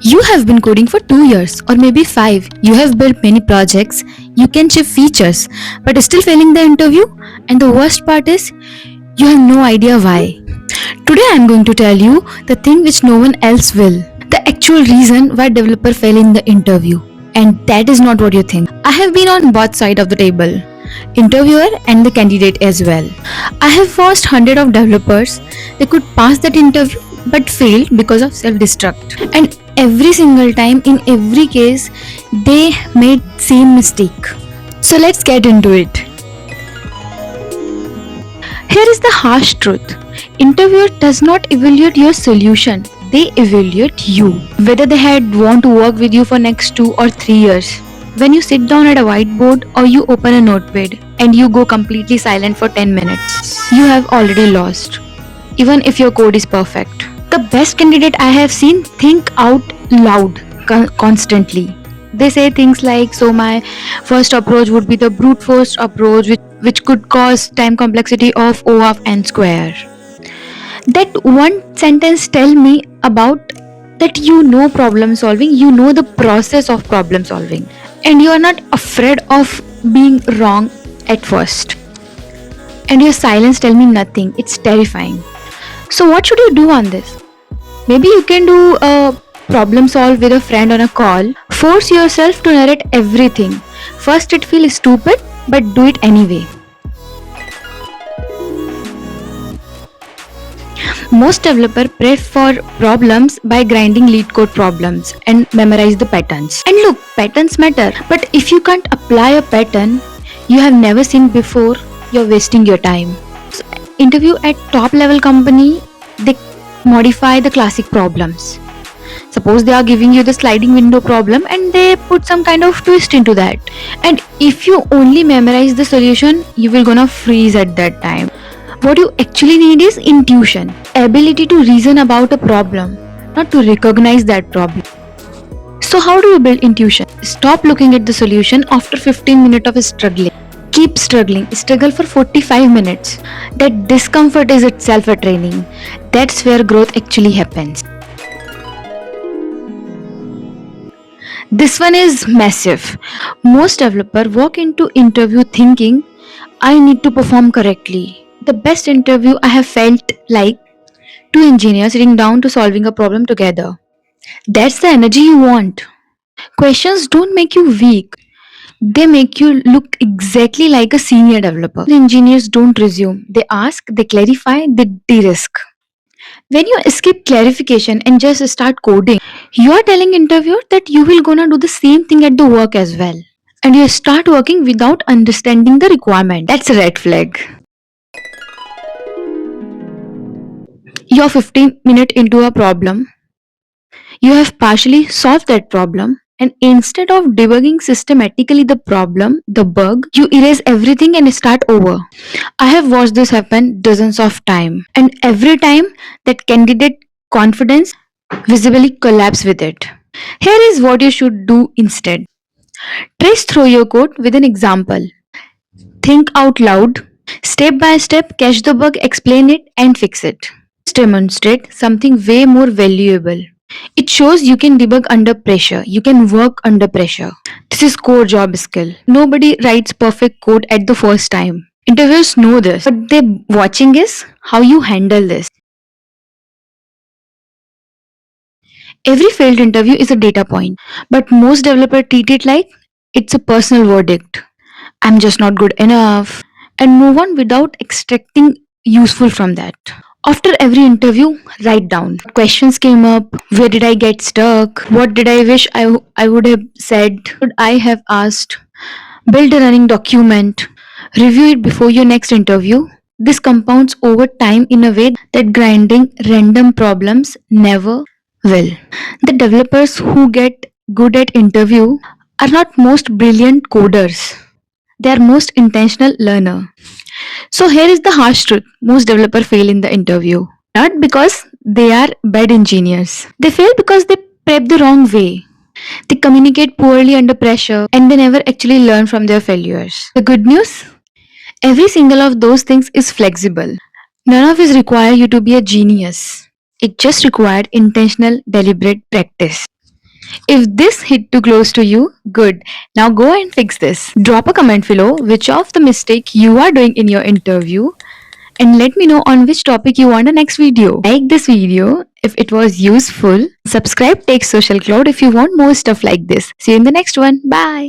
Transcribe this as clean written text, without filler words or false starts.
You have been coding for 2 years or maybe 5. You have built many projects, you can ship features, but still failing the interview. And the worst part is, you have no idea why. Today I am going to tell you the thing which no one else will. The actual reason why developer fail in the interview. And that is not what you think. I have been on both sides of the table, interviewer and the candidate as well. I have watched hundreds of developers. They could pass that interview but failed because of self-destruct. And every single time, in every case, they made same mistake. So let's get into it. Here is the harsh truth. Interviewer does not evaluate your solution. They evaluate you. Whether they had want to work with you for next 2 or 3 years. When you sit down at a whiteboard or you open a notepad and you go completely silent for 10 minutes, you have already lost. Even if your code is perfect. The best candidate I have seen think out loud constantly. They say things like, so my first approach would be the brute force approach, which could cause time complexity of O of n square. That one sentence tell me about that you know problem solving, you know the process of problem solving, and you are not afraid of being wrong at first. And your silence tell me nothing. It's terrifying. So what should you do on this? Maybe you can do a problem solve with a friend on a call. Force yourself to narrate everything. First it feels stupid, but do it anyway. Most developers prep for problems by grinding lead code problems and memorize the patterns. And look, patterns matter, but if you can't apply a pattern you have never seen before, you're wasting your time. So, interview at top level company, they modify the classic problems. Suppose they are giving you the sliding window problem and they put some kind of twist into that. And if you only memorize the solution, you will gonna freeze at that time. What you actually need is intuition, ability to reason about a problem, not to recognize that problem. So how do you build intuition? Stop looking at the solution after 15 minutes of struggling. Keep struggling. Struggle for 45 minutes. That discomfort is itself a training. That's where growth actually happens. This one is massive. Most developers walk into interview thinking, I need to perform correctly. The best interview I have felt like two engineers sitting down to solving a problem together. That's the energy you want. Questions don't make you weak. They make you look exactly like a senior developer. Engineers don't resume. They ask, they clarify, they de-risk. When you skip clarification and just start coding, you are telling interviewer that you will gonna do the same thing at the work as well. And you start working without understanding the requirement. That's a red flag. You're 15 minutes into a problem. You have partially solved that problem, and instead of debugging systematically the problem, the bug, you erase everything and start over. I have watched this happen dozens of times, and every time that candidate confidence visibly collapse with it. Here is what you should do instead. Trace through your code with an example. Think out loud. Step by step, catch the bug, explain it, and fix it. Demonstrate something way more valuable. It shows you can debug under pressure. You can work under pressure. This is core job skill. Nobody writes perfect code at the first time. Interviewers know this. What they're watching is how you handle this. Every failed interview is a data point, but most developers treat it like it's a personal verdict. I'm just not good enough. And move on without extracting useful from that. After every interview, write down. Questions came up. Where did I get stuck? What did I wish I would have said? Should I have asked? Build a running document. Review it before your next interview. This compounds over time in a way that grinding random problems never will. The developers who get good at interview are not most brilliant coders. They are most intentional learner. So here is the harsh truth. Most developers fail in the interview. Not because they are bad engineers. They fail because they prep the wrong way. They communicate poorly under pressure and they never actually learn from their failures. The good news? Every single of those things is flexible. None of it require you to be a genius. It just required intentional, deliberate practice. If this hit too close to you, good. Now go and fix this. Drop a comment below which of the mistake you are doing in your interview and let me know on which topic you want a next video. Like this video if it was useful. Subscribe Take Social Cloud if you want more stuff like this. See you in the next one. Bye.